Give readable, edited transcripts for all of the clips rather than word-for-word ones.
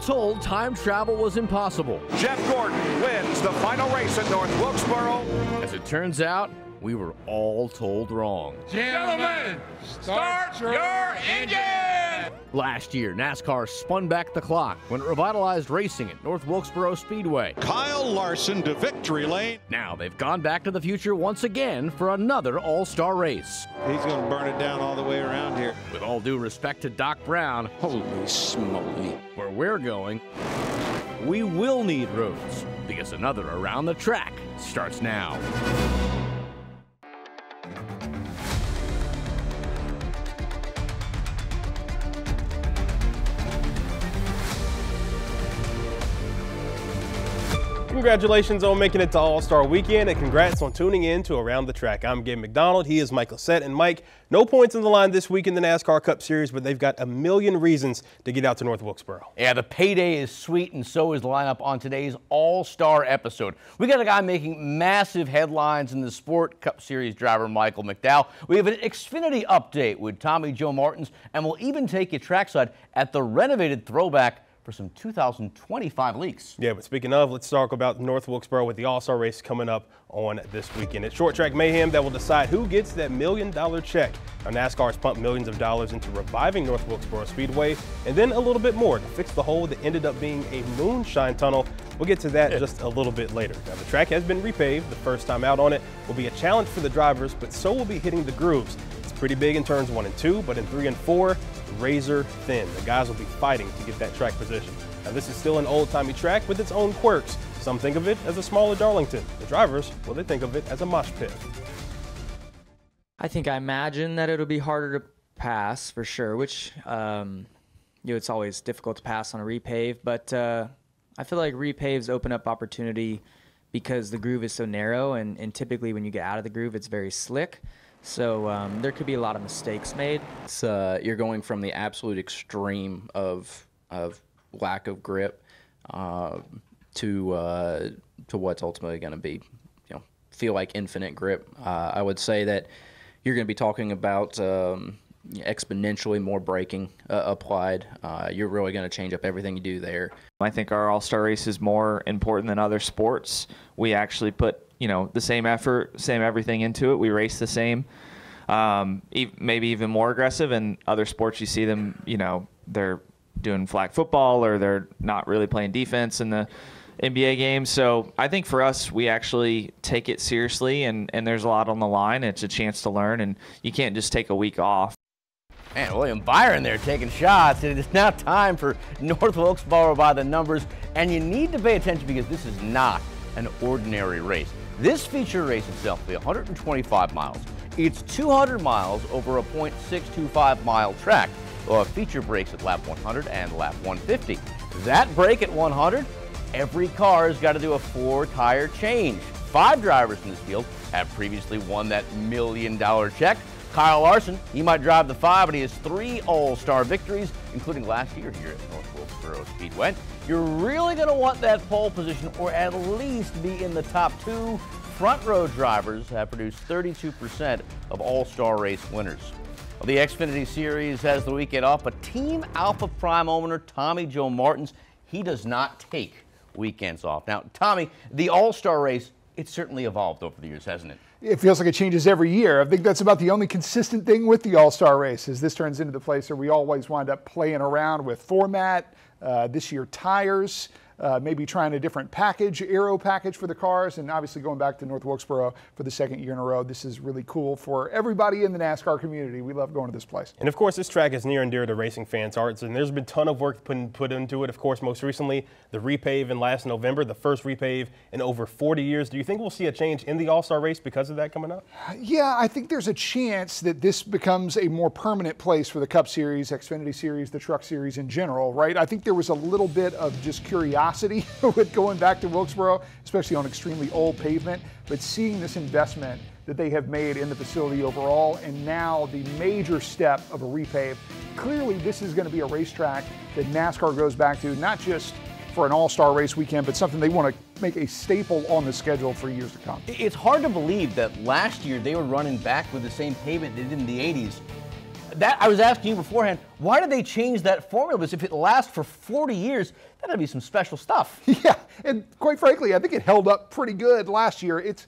told time travel was impossible. Jeff Gordon wins the final race at North Wilkesboro. As it turns out, we were all told wrong. Gentlemen, start your engine! Last year, NASCAR spun back the clock when it revitalized racing at North Wilkesboro Speedway. Kyle Larson to victory lane. Now they've gone back to the future once again for another All-Star Race. He's going to burn it down all the way around here. With all due respect to Doc Brown, Holy smoly. where we're going, we will need roads because another Around the Track starts now. Congratulations on making it to All-Star Weekend, and congrats on tuning in to Around the Track. I'm Gabe McDonald. He is Mike Lissette. And Mike, no points on the line this week in the NASCAR Cup Series, but they've got a million reasons to get out to North Wilkesboro. Yeah, the payday is sweet, and so is the lineup on today's All-Star episode. We got a guy making massive headlines in the Sport Cup Series driver, Michael McDowell. We have an Xfinity update with Tommy Joe Martins, and we'll even take you trackside at the renovated throwback for some 2025 leaks. Yeah, but speaking of, let's talk about North Wilkesboro with the All-Star Race coming up on this weekend. It's Short Track Mayhem that will decide who gets that $1 million check. Now, NASCAR has pumped millions of dollars into reviving North Wilkesboro Speedway, and then a little bit more to fix the hole that ended up being a moonshine tunnel. We'll get to that just a little bit later. Now, the track has been repaved. The first time out on it will be a challenge for the drivers, but so will be hitting the grooves. It's pretty big in turns 1 and 2, but in 3 and 4, razor thin. The guys will be fighting to get that track position. Now, this is still an old-timey track with its own quirks. Some think of it as a smaller Darlington. The drivers, well, they think of it as a mosh pit. I imagine that it'll be harder to pass for sure, which it's always difficult to pass on a repave, but I feel like repaves open up opportunity because the groove is so narrow, and typically when you get out of the groove, it's very slick. So there could be a lot of mistakes made. It's, you're going from the absolute extreme of lack of grip to what's ultimately going to be, feel like infinite grip. I would say that you're going to be talking about exponentially more braking applied. You're really going to change up everything you do there. I think our All-Star Race is more important than other sports. We actually put the same effort, same everything into it. We race the same, maybe even more aggressive. In other sports, you see them, they're doing flag football or they're not really playing defense in the NBA games. So I think for us, we actually take it seriously, and there's a lot on the line. It's a chance to learn, and you can't just take a week off. And William Byron there taking shots. It is now time for North Wilkesboro by the numbers, and you need to pay attention because this is not an ordinary race. This feature race itself will be 125 miles. It's 200 miles over a .625 mile track. Well, feature breaks at lap 100 and lap 150. That break at 100, every car has got to do a 4-tire change. 5 drivers in this field have previously won that $1 million check. Kyle Larson, he might drive the 5, but he has 3 All-Star victories, including last year here at North Wilkesboro Speedway. You're really going to want that pole position, or at least be in the top 2. Front row drivers have produced 32% of All-Star Race winners. Well, the Xfinity Series has the weekend off, but Team Alpha Prime owner Tommy Joe Martins, he does not take weekends off. Now, Tommy, the All-Star Race, it's certainly evolved over the years, hasn't it? It feels like it changes every year. I think that's about the only consistent thing with the All-Star Race, is this turns into the place where we always wind up playing around with format, this year tires, maybe trying a different package, aero package for the cars, and obviously going back to North Wilkesboro for the 2nd year in a row. This is really cool for everybody in the NASCAR community. We love going to this place. And of course, this track is near and dear to racing fans' hearts, and there's been a ton of work put into it. Of course, most recently, the repave in last November, the first repave in over 40 years. Do you think we'll see a change in the All-Star Race because of that coming up? Yeah, I think there's a chance that this becomes a more permanent place for the Cup Series, Xfinity Series, the Truck Series in general, right? I think there was a little bit of just curiosity with going back to Wilkesboro, especially on extremely old pavement, but seeing this investment that they have made in the facility overall, and now the major step of a repave, clearly this is going to be a racetrack that NASCAR goes back to, not just for an All-Star Race weekend, but something they want to make a staple on the schedule for years to come. It's hard to believe that last year they were running back with the same pavement they did in the 80s. I was asking you beforehand, why did they change that formula? Because if it lasts for 40 years, that'd be some special stuff. Yeah, and quite frankly, I think it held up pretty good last year. It's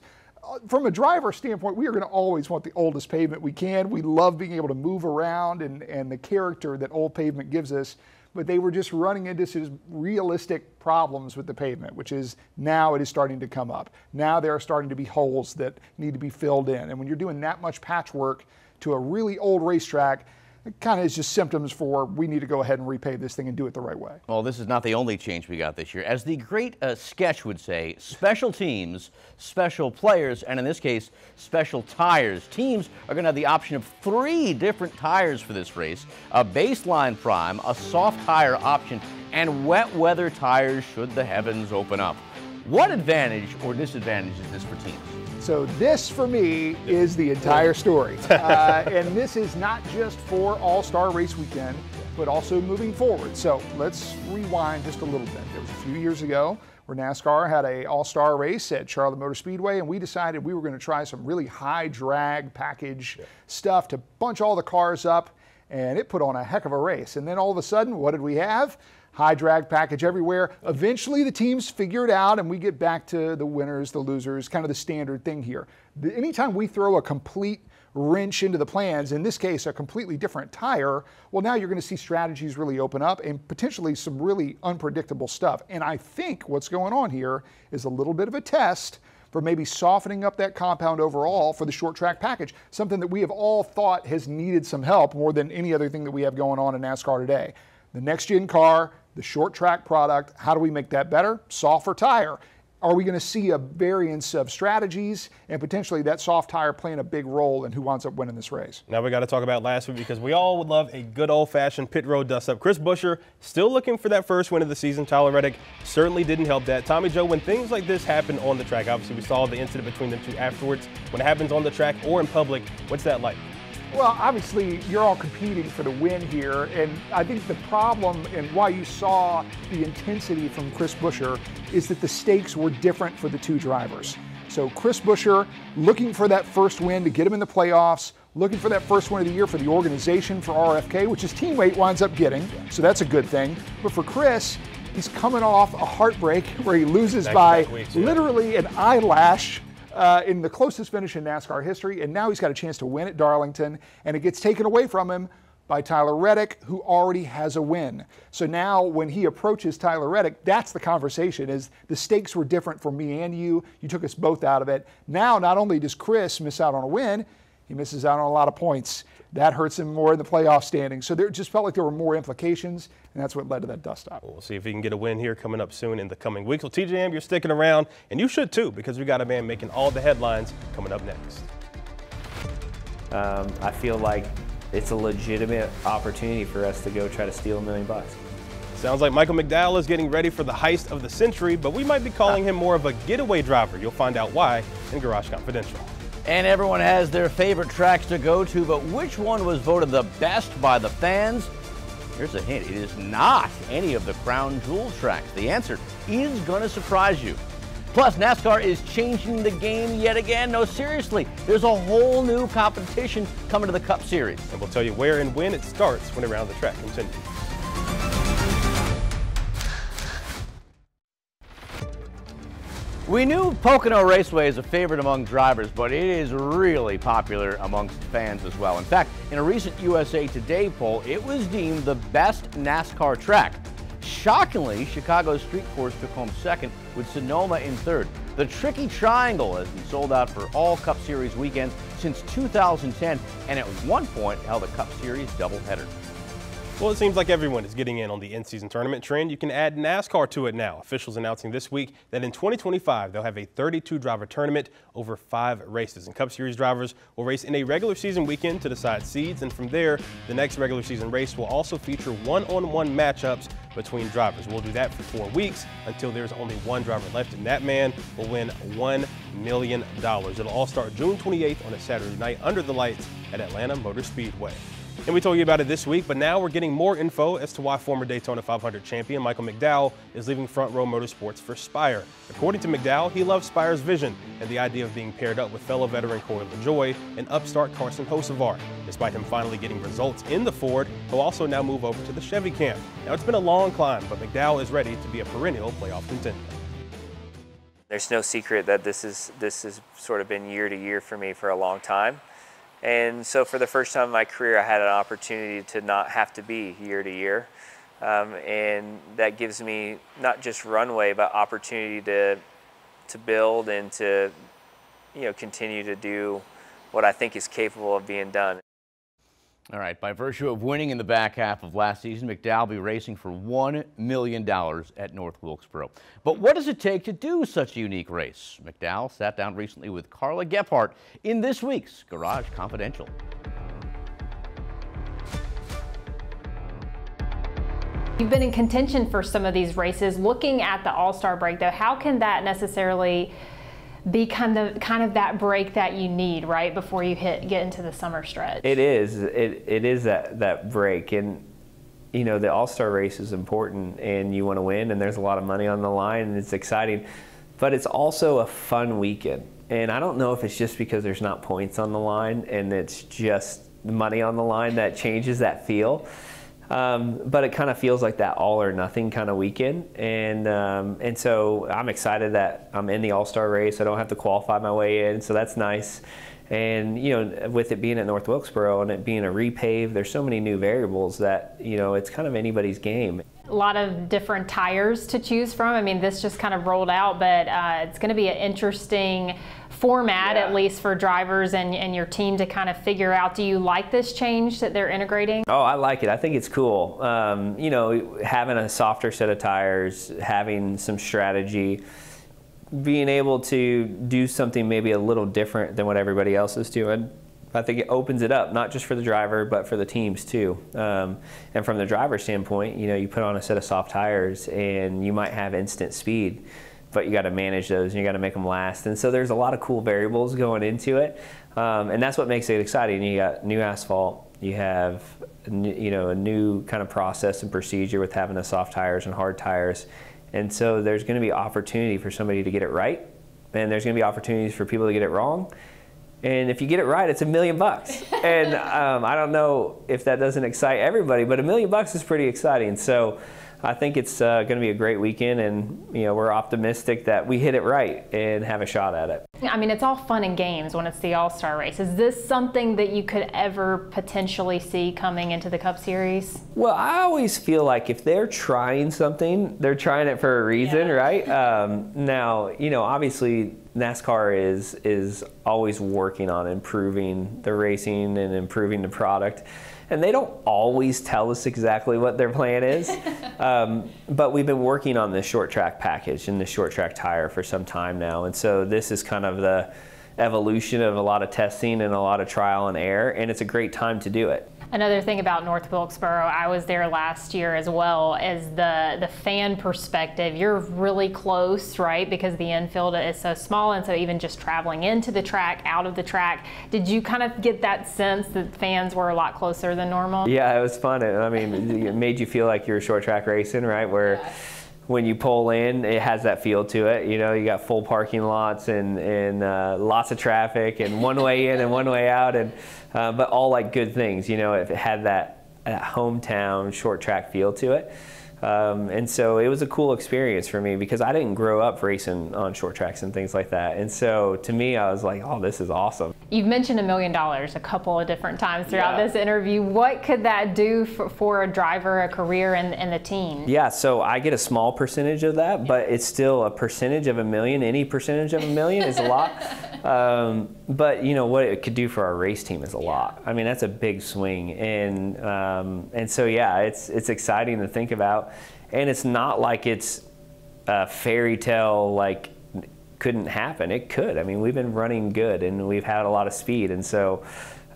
from a driver standpoint, we are going to always want the oldest pavement we can. We love being able to move around and the character that old pavement gives us. But they were just running into some realistic problems with the pavement, which is now it is starting to come up. Now there are starting to be holes that need to be filled in. And when you're doing that much patchwork to a really old racetrack, it kind of is just symptoms for we need to go ahead and repave this thing and do it the right way. Well, this is not the only change we got this year. As the great sketch would say, special teams, special players, and in this case, special tires. Teams are going to have the option of 3 different tires for this race, a baseline prime, a soft tire option, and wet weather tires should the heavens open up. What advantage or disadvantage is this for teams? So this, for me, is the entire story. And this is not just for All-Star Race Weekend, but also moving forward. So let's rewind just a little bit. There was a few years ago where NASCAR had a All-Star Race at Charlotte Motor Speedway, and we decided we were going to try some really high drag package stuff to bunch all the cars up, and it put on a heck of a race. And then all of a sudden, what did we have? High drag package everywhere. Eventually the teams figure it out and we get back to the winners, the losers, kind of the standard thing here. Anytime we throw a complete wrench into the plans, in this case a completely different tire, well, now you're going to see strategies really open up and potentially some really unpredictable stuff. And I think what's going on here is a little bit of a test for maybe softening up that compound overall for the short track package, something that we have all thought has needed some help more than any other thing that we have going on in NASCAR today. The next gen car, the short track product, how do we make that better? Softer tire. Are we going to see a variance of strategies and potentially that soft tire playing a big role in who winds up winning this race? Now we got to talk about last week because we all would love a good old-fashioned pit road dust-up. Chris Buescher still looking for that first win of the season. Tyler Reddick certainly didn't help that. Tommy Joe, when things like this happen on the track, obviously we saw the incident between them two afterwards. When it happens on the track or in public, what's that like? Well, obviously, you're all competing for the win here, and I think the problem and why you saw the intensity from Chris Buescher is that the stakes were different for the two drivers. So Chris Buescher looking for that first win to get him in the playoffs, looking for that first win of the year for the organization, for RFK, which his teammate winds up getting, so that's a good thing. But for Chris, he's coming off a heartbreak where he loses by literally an eyelash in the closest finish in NASCAR history, and now he's got a chance to win at Darlington, and it gets taken away from him by Tyler Reddick, who already has a win. So now when he approaches Tyler Reddick, that's the conversation, is the stakes were different for me and you. You took us both out of it. Now not only does Chris miss out on a win, he misses out on a lot of points. That hurts him more in the playoff standings. So there just felt like there were more implications, and that's what led to that dust-up. We'll see if he can get a win here coming up soon in the coming weeks. Well, TJM, you're sticking around, and you should too, because we got a man making all the headlines coming up next. I feel like it's a legitimate opportunity for us to go try to steal $1 million. Sounds like Michael McDowell is getting ready for the heist of the century, but we might be calling him more of a getaway driver. You'll find out why in Garage Confidential. And everyone has their favorite tracks to go to, but which one was voted the best by the fans? Here's a hint, it is not any of the Crown Jewel tracks. The answer is going to surprise you. Plus, NASCAR is changing the game yet again. No, seriously, there's a whole new competition coming to the Cup Series. And we'll tell you where and when it starts when Around the Track continues. We knew Pocono Raceway is a favorite among drivers, but it is really popular amongst fans as well. In fact, in a recent USA Today poll, it was deemed the best NASCAR track. Shockingly, Chicago's street course took home second, with Sonoma in third. The Tricky Triangle has been sold out for all Cup Series weekends since 2010, and at one point held a Cup Series doubleheader. Well, it seems like everyone is getting in on the in-season tournament trend. You can add NASCAR to it now. Officials announcing this week that in 2025, they'll have a 32-driver tournament over 5 races. And Cup Series drivers will race in a regular season weekend to decide seeds. And from there, the next regular season race will also feature one-on-one matchups between drivers. We'll do that for 4 weeks until there's only one driver left, and that man will win $1 million. It'll all start June 28th on a Saturday night under the lights at Atlanta Motor Speedway. And we told you about it this week, but now we're getting more info as to why former Daytona 500 champion Michael McDowell is leaving Front Row Motorsports for Spire. According to McDowell, he loves Spire's vision and the idea of being paired up with fellow veteran Corey LaJoie and upstart Carson Hocevar. Despite him finally getting results in the Ford, he'll also now move over to the Chevy camp. Now, it's been a long climb, but McDowell is ready to be a perennial playoff contender. There's no secret that this has sort of been year to year for me for a long time. And so for the first time in my career, I had an opportunity to not have to be year to year. And that gives me not just runway, but opportunity to build and to, continue to do what I think is capable of being done. All right, by virtue of winning in the back half of last season, McDowell will be racing for $1 million at North Wilkesboro. But what does it take to do such a unique race? McDowell sat down recently with Carla in this week's Garage Confidential. You've been in contention for some of these races. Looking at the All-Star break, though, how can that necessarily be kind of that break that you need right before you get into the summer stretch? It is that break, and the All-Star race is important, and you want to win, and there's a lot of money on the line, and it's exciting, but it's also a fun weekend. And I don't know if it's just because there's not points on the line and it's just money on the line that changes that feel. But it kind of feels like that all or nothing kind of weekend, and so I'm excited that I'm in the All-Star race. I don't have to qualify my way in, so that's nice. And with it being at North Wilkesboro and it being a repave, there's so many new variables that it's kind of anybody's game. A lot of different tires to choose from. I mean, this just kind of rolled out, but it's going to be an interesting format, at least for drivers and your team to kind of figure out. Do you like this change that they're integrating? Oh, I like it. I think it's cool. Having a softer set of tires, having some strategy, being able to do something maybe a little different than what everybody else is doing. I think it opens it up, not just for the driver, but for the teams too. And from the driver's standpoint, you put on a set of soft tires and you might have instant speed, but you got to manage those and you got to make them last. And so there's a lot of cool variables going into it. And that's what makes it exciting. You got new asphalt, you have a new kind of process and procedure with having the soft tires and hard tires. And so there's going to be opportunity for somebody to get it right, and there's going to be opportunities for people to get it wrong. And if you get it right, it's $1 million. And I don't know if that doesn't excite everybody, but $1 million is pretty exciting. So I think it's going to be a great weekend, and we're optimistic that we hit it right and have a shot at it. I mean, it's all fun and games when it's the All-Star race. Is this something that you could ever potentially see coming into the Cup Series? Well, I always feel like if they're trying something, they're trying it for a reason, right? Now, obviously NASCAR is always working on improving the racing and improving the product. And they don't always tell us exactly what their plan is, but we've been working on this short track package and the short track tire for some time now. And so this is kind of the evolution of a lot of testing and a lot of trial and error, and it's a great time to do it. Another thing about North Wilkesboro, I was there last year as well, is the fan perspective. You're really close, right? Because the infield is so small, and so even just traveling into the track, out of the track, did you kind of get that sense that fans were a lot closer than normal? Yeah, it was fun. I mean, it made you feel like you were short track racing, right? Where when you pull in, it has that feel to it. You got full parking lots and lots of traffic and one way in and one way out, and but all like good things. If it had that hometown short track feel to it. And so it was a cool experience for me because I didn't grow up racing on short tracks and things like that. And so to me, I was like, oh, this is awesome. You've mentioned $1 million a couple of different times throughout this interview. What could that do for a driver, a career, and the team? Yeah, so I get a small percentage of that, but it's still a percentage of $1 million. Any percentage of $1 million is a lot. But what it could do for our race team is a lot. I mean, that's a big swing. And so, yeah, it's exciting to think about. And it's not like it's a fairy tale, like couldn't happen. It could. I mean, we've been running good and we've had a lot of speed. And so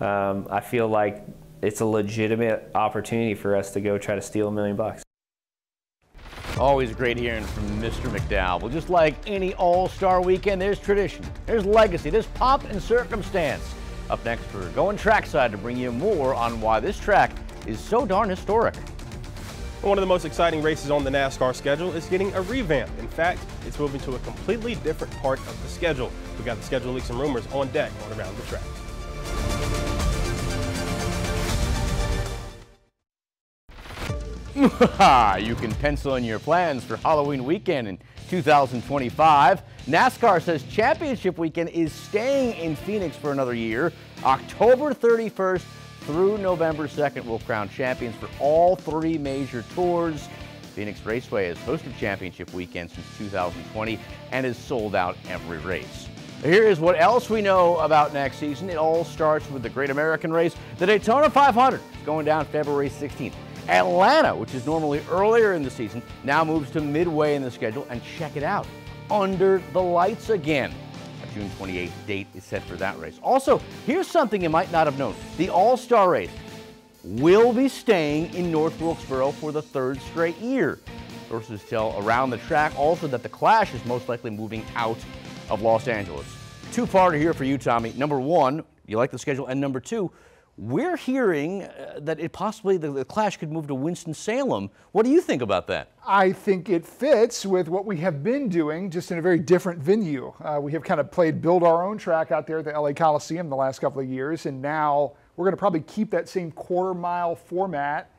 I feel like it's a legitimate opportunity for us to go try to steal $1 million. Always great hearing from Mr. McDowell. Well, just like any All-Star weekend, there's tradition, there's legacy, there's pomp and circumstance. Up next, we're going trackside to bring you more on why this track is so darn historic. One of the most exciting races on the NASCAR schedule is getting a revamp. In fact, it's moving to a completely different part of the schedule. We got the schedule leaks and rumors on deck on Around the Track. You can pencil in your plans for Halloween weekend in 2025. NASCAR says championship weekend is staying in Phoenix for another year. October 31st through November 2nd will crown champions for all 3 major tours. Phoenix Raceway has hosted championship weekend since 2020 and has sold out every race. Here is what else we know about next season. It all starts with the Great American Race. The Daytona 500 is going down February 16th. Atlanta, which is normally earlier in the season, now moves to midway in the schedule, and check it out, under the lights again. A June 28th date is set for that race. Also, here's something you might not have known. The AllStar Race will be staying in North Wilkesboro for the 3rd straight year. Sources tell Around the Track also that the Clash is most likely moving out of Los Angeles. 2-parter here for you, Tommy. Number 1, you like the schedule, and number 2, we're hearing that it possibly the Clash could move to Winston-Salem. What do you think about that? I think it fits with what we have been doing, just in a very different venue. We have kind of played build our own track out there at the LA Coliseum the last couple of years, and now we're going to probably keep that same quarter-mile format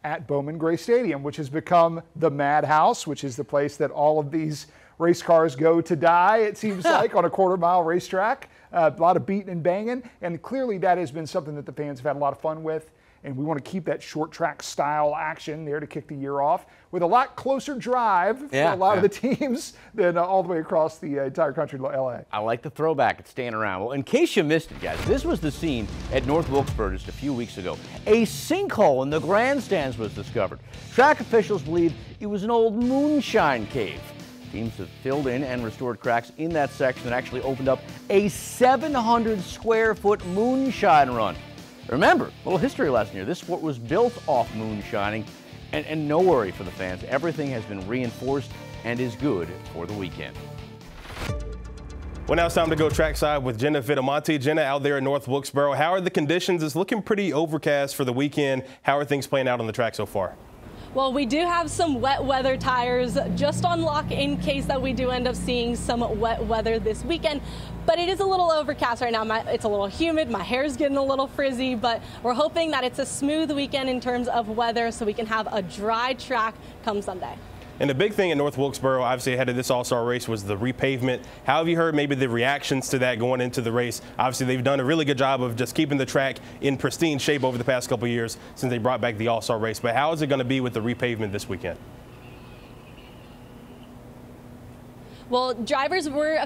at Bowman Gray Stadium, which has become the Madhouse, which is the place that all of these race cars go to die, it seems like, on a quarter-mile racetrack. A lot of beating and banging, and clearly that has been something that the fans have had a lot of fun with, and we want to keep that short track style action there to kick the year off with a lot closer drive for a lot of the teams than all the way across the entire country to LA. I like the throwback. It's staying around. Well, in case you missed it, guys, this was the scene at North Wilkesboro just a few weeks ago. A sinkhole in the grandstands was discovered. Track officials believe it was an old Moonshine Cave. Teams have filled in and restored cracks in that section and actually opened up a 700-square-foot moonshine run. Remember, a little history lesson here. This sport was built off moonshining, and no worry for the fans. Everything has been reinforced and is good for the weekend. Well, now it's time to go trackside with Jenna Viamonte. Jenna, out there in North Wilkesboro, how are the conditions? It's looking pretty overcast for the weekend. How are things playing out on the track so far? Well, we do have some wet weather tires just on lock in case that we do end up seeing some wet weather this weekend. But it is a little overcast right now. It's a little humid. My hair's getting a little frizzy, but we're hoping that it's a smooth weekend in terms of weather so we can have a dry track come Sunday. And the big thing in North Wilkesboro, obviously ahead of this All-Star race, was the repavement. How have you heard maybe the reactions to that going into the race? Obviously, they've done a really good job of just keeping the track in pristine shape over the past couple of years since they brought back the All-Star race. But how is it going to be with the repavement this weekend? Well, a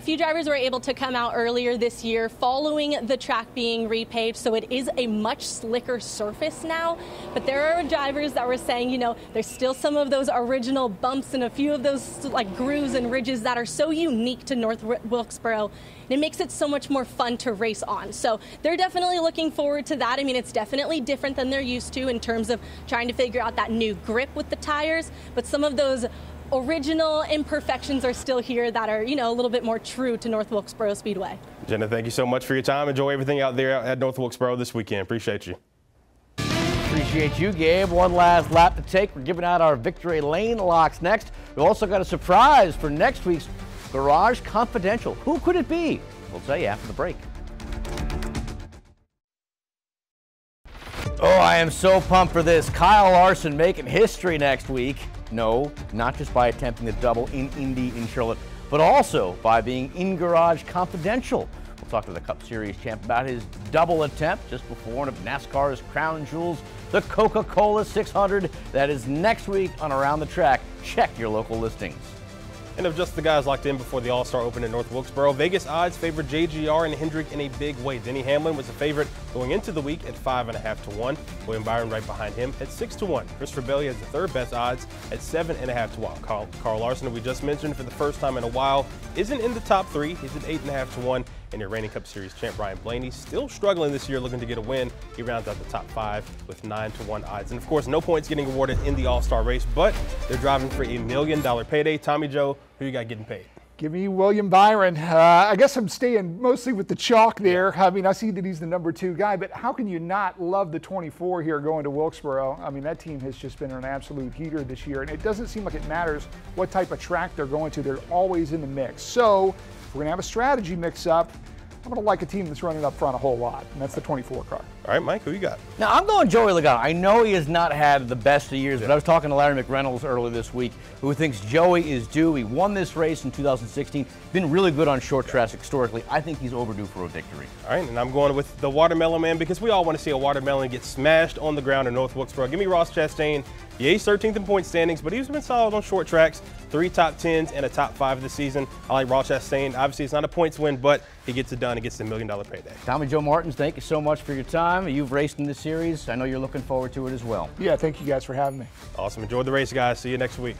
few drivers were able to come out earlier this year following the track being repaved, so it is a much slicker surface now. But there are drivers that were saying, you know, there's still some of those original bumps and a few of those like grooves and ridges that are so unique to North Wilkesboro. And it makes it so much more fun to race on. So they're definitely looking forward to that. I mean, it's definitely different than they're used to in terms of trying to figure out that new grip with the tires, but some of those original imperfections are still here that are, you know, a little bit more true to North Wilkesboro Speedway. Jenna, thank you so much for your time. Enjoy everything out there at North Wilkesboro this weekend. Appreciate you. Appreciate you, Gabe. One last lap to take. We're giving out our victory lane locks next. We've also got a surprise for next week's Garage Confidential. Who could it be? We'll tell you after the break. Oh, I am so pumped for this. Kyle Larson making history next week. No, not just by attempting the double in Indy in Charlotte, but also by being in Garage Confidential. We'll talk to the Cup Series champ about his double attempt just before one of NASCAR's crown jewels, the Coca-Cola 600. That is next week on Around the Track. Check your local listings. And of just the guys locked in before the All-Star Open in North Wilkesboro, Vegas odds favored JGR and Hendrick in a big way. Denny Hamlin was the favorite going into the week at 5.5 to 1. William Byron right behind him at 6 to 1. Christopher Bailey has the third best odds at 7.5 to 1. Carl Larson, who we just mentioned for the first time in a while, isn't in the top 3. He's at 8.5 to 1. And your reigning Cup Series champ Ryan Blaney still struggling this year, looking to get a win. He rounds out the top 5 with 9 to 1 odds. And of course, no points getting awarded in the All-Star race, but they're driving for $1 million payday. Tommy Joe, who you got getting paid? Give me William Byron. I guess I'm staying mostly with the chalk there. I mean, I see that he's the number 2 guy, but how can you not love the 24 here going to Wilkesboro? I mean, that team has just been an absolute heater this year, and it doesn't seem like it matters what type of track they're going to. They're always in the mix. So if we're going to have a strategy mix-up, I'm going to like a team that's running up front a whole lot, and that's the 24 car. All right, Mike, who you got? Now, I'm going Joey Logano. I know he has not had the best of years, but I was talking to Larry McReynolds earlier this week, who thinks Joey is due. He won this race in 2016, been really good on short tracks historically. I think he's overdue for a victory. All right, and I'm going with the Watermelon Man because we all want to see a watermelon get smashed on the ground in North Wilkesboro. Give me Ross Chastain. Yeah, he's 13th in point standings, but he's been solid on short tracks. 3 top 10s and a top 5 this season. I like Ross Chastain. Obviously, it's not a points win, but he gets it done. He gets the $1 million payday. Tommy Joe Martins, thank you so much for your time. You've raced in this series. I know you're looking forward to it as well. Yeah, thank you guys for having me. Awesome. Enjoy the race, guys. See you next week.